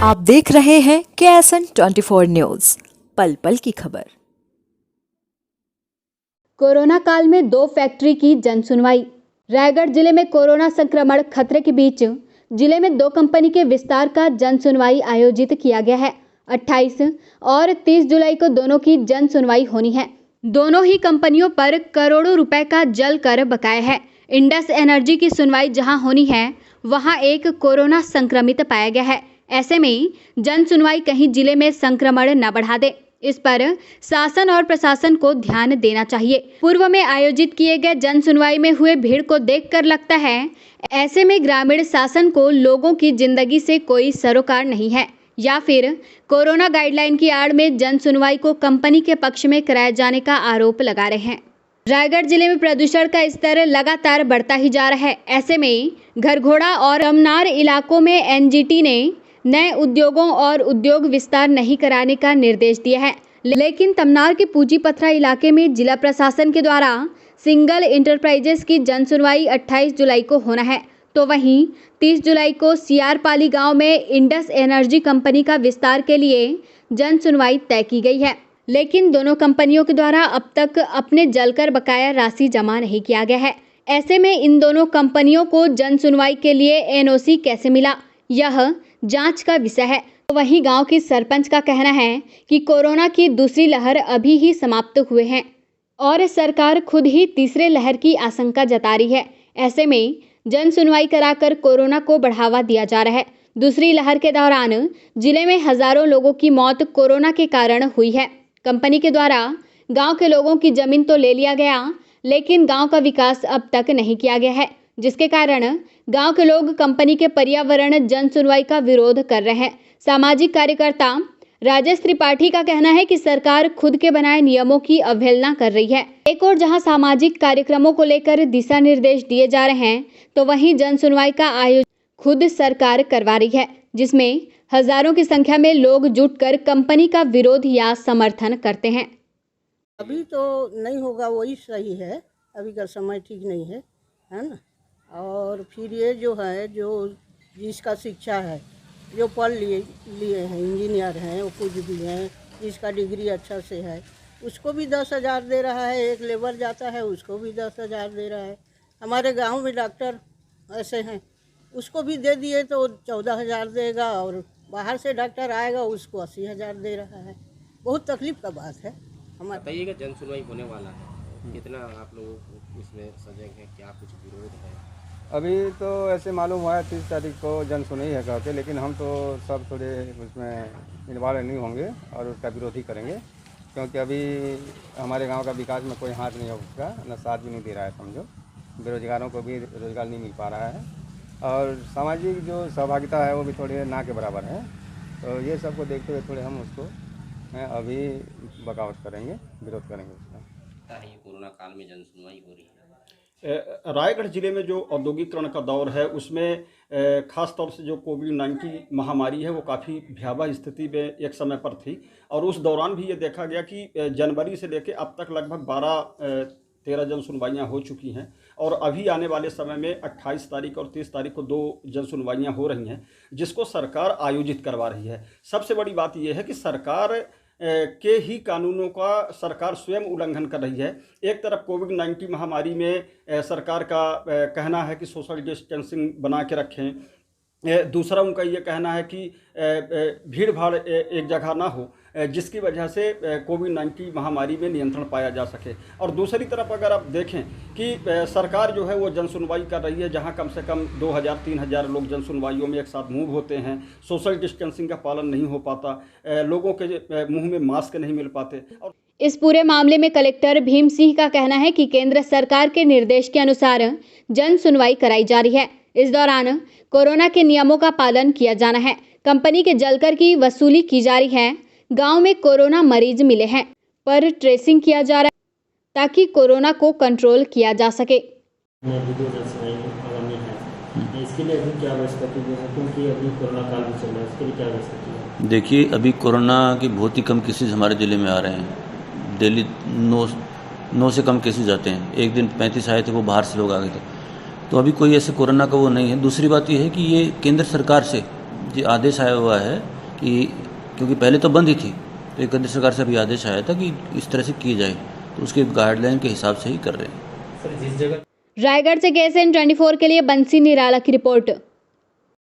आप देख रहे हैं KSN 24 न्यूज, पल पल की खबर। कोरोना काल में 2 फैक्ट्री की जन सुनवाई। रायगढ़ जिले में कोरोना संक्रमण खतरे के बीच जिले में 2 कंपनी के विस्तार का जन सुनवाई आयोजित किया गया है। 28 और 30 जुलाई को दोनों की जन सुनवाई होनी है। दोनों ही कंपनियों पर करोड़ों रुपए का जल कर बकाया है। इंडस एनर्जी की सुनवाई जहां होनी है, वहां एक कोरोना संक्रमित पाया गया है। ऐसे में जन सुनवाई कहीं जिले में संक्रमण न बढ़ा दे, इस पर शासन और प्रशासन को ध्यान देना चाहिए। पूर्व में आयोजित किए गए जन सुनवाई में हुए भीड़ को देखकर लगता है ऐसे में ग्रामीण शासन को लोगों की जिंदगी से कोई सरोकार नहीं है, या फिर कोरोना गाइडलाइन की आड़ में जन सुनवाई को कंपनी के पक्ष में कराए जाने का आरोप लगा रहे हैं। रायगढ़ जिले में प्रदूषण का स्तर लगातार बढ़ता ही जा रहा है। ऐसे में घरघोड़ा और तमनार इलाकों में एनजीटी ने नए उद्योगों और उद्योग विस्तार नहीं कराने का निर्देश दिया है, लेकिन तमनार के पूजीपथरा इलाके में जिला प्रशासन के द्वारा सिंगल इंटरप्राइजेस की जन सुनवाई 28 जुलाई को होना है, तो वहीं 30 जुलाई को सियारपाली गांव में इंडस एनर्जी कंपनी का विस्तार के लिए जन सुनवाई तय की गई है। लेकिन दोनों कंपनियों के द्वारा अब तक अपने जलकर बकाया राशि जमा नहीं किया गया है। ऐसे में इन दोनों कंपनियों को जन सुनवाई के लिए एनओसी कैसे मिला, यह जांच का विषय है। वहीं गांव की सरपंच का कहना है कि कोरोना की दूसरी लहर अभी ही समाप्त हुए हैं और सरकार खुद ही तीसरे लहर की आशंका जता रही है। ऐसे में जन सुनवाई कराकर कोरोना को बढ़ावा दिया जा रहा है। दूसरी लहर के दौरान जिले में हजारों लोगों की मौत कोरोना के कारण हुई है। कंपनी के द्वारा गांव के लोगों की जमीन तो ले लिया गया, लेकिन गांव का विकास अब तक नहीं किया गया है, जिसके कारण गांव के लोग कंपनी के पर्यावरण जन सुनवाई का विरोध कर रहे हैं। सामाजिक कार्यकर्ता राजेश त्रिपाठी का कहना है कि सरकार खुद के बनाए नियमों की अवहेलना कर रही है। एक और जहां सामाजिक कार्यक्रमों को लेकर दिशा निर्देश दिए जा रहे हैं, तो वहीं जन सुनवाई का आयोजन खुद सरकार करवा रही है, जिसमें हजारों की संख्या में लोग जुटकर कंपनी का विरोध या समर्थन करते हैं। अभी तो नहीं होगा, वही सही है। अभी का समय ठीक नहीं है ना। और फिर ये जो है, जो जिसका शिक्षा है, जो पढ़ लिए हैं, इंजीनियर हैं, वो कुछ भी हैं, जिसका डिग्री अच्छा से है, उसको भी 10,000 दे रहा है। एक लेबर जाता है, उसको भी 10,000 दे रहा है। हमारे गांव में डॉक्टर ऐसे हैं, उसको भी दे दिए तो 14,000 देगा, और बाहर से डॉक्टर आएगा उसको 80,000 दे रहा है। बहुत तकलीफ का बात है। हमारे बताइएगा, जन सुनवाई होने वाला है, कितना आप लोग इसमें सजग हैं, क्या कुछ विरोध है? अभी तो ऐसे मालूम हुआ है 30 तारीख को जन सुनवाई है कहते, लेकिन हम तो सब थोड़े उसमें इन्वॉल्व नहीं होंगे और उसका विरोध ही करेंगे, क्योंकि अभी हमारे गांव का विकास में कोई हाथ नहीं है, उसका न साथ भी नहीं दे रहा है। समझो, बेरोजगारों को भी रोजगार नहीं मिल पा रहा है, और सामाजिक जो सहभागिता है वो भी थोड़े ना के बराबर है। तो ये सब को देखते हुए थोड़े हम उसको अभी बगावत करेंगे, विरोध करेंगे उसका। कोरोना काल में जन सुनवाई हो रही है। रायगढ़ जिले में जो औद्योगिकरण का दौर है, उसमें खास तौर से जो कोविड-19 महामारी है वो काफ़ी भयावह स्थिति में एक समय पर थी, और उस दौरान भी ये देखा गया कि जनवरी से लेकर अब तक लगभग 12-13 जन सुनवाइयाँ हो चुकी हैं, और अभी आने वाले समय में 28 तारीख और 30 तारीख को 2 जन सुनवाइयाँ हो रही हैं, जिसको सरकार आयोजित करवा रही है। सबसे बड़ी बात यह है कि सरकार के ही कानूनों का सरकार स्वयं उल्लंघन कर रही है। एक तरफ कोविड-19 महामारी में सरकार का कहना है कि सोशल डिस्टेंसिंग बना के रखें, दूसरा उनका ये कहना है कि भीड़ भाड़ एक जगह ना हो, जिसकी वजह से कोविड-19 महामारी में नियंत्रण पाया जा सके। और दूसरी तरफ अगर आप देखें कि सरकार जो है वो जन सुनवाई कर रही है, जहां कम से कम 2,000-3,000 लोग जन सुनवाइयों में एक साथ मूव होते हैं, सोशल डिस्टेंसिंग का पालन नहीं हो पाता, लोगों के मुँह में मास्क नहीं मिल पाते। और इस पूरे मामले में कलेक्टर भीम सिंह का कहना है कि केंद्र सरकार के निर्देश के अनुसार जन सुनवाई कराई जा रही है। इस दौरान कोरोना के नियमों का पालन किया जाना है। कंपनी के जलकर की वसूली की जा रही है। गांव में कोरोना मरीज मिले हैं, पर ट्रेसिंग किया जा रहा है ताकि कोरोना को कंट्रोल किया जा सके। इसके लिए अभी क्या व्यवस्था की है, क्योंकि अभी कोरोना काल भी चल रहा है, इसके लिए क्या व्यवस्था की है? देखिए, अभी कोरोना के बहुत ही कम केसेस हमारे ज़िले में आ रहे हैं। डेली 9 से कम केसेस आते हैं। एक दिन 35 आए थे, वो बाहर से लोग आ गए थे। तो अभी कोई ऐसे कोरोना का वो नहीं है। दूसरी बात ये है कि ये केंद्र सरकार से ये आदेश आया हुआ है कि क्योंकि पहले तो बंद ही थी, तो एक केंद्र सरकार से अभी आदेश आया था कि इस तरह से की जाए, तो उसके गाइडलाइन के हिसाब से ही कर रहे हैं। रायगढ़ से KSN 24 के लिए बंसी निराला की रिपोर्ट।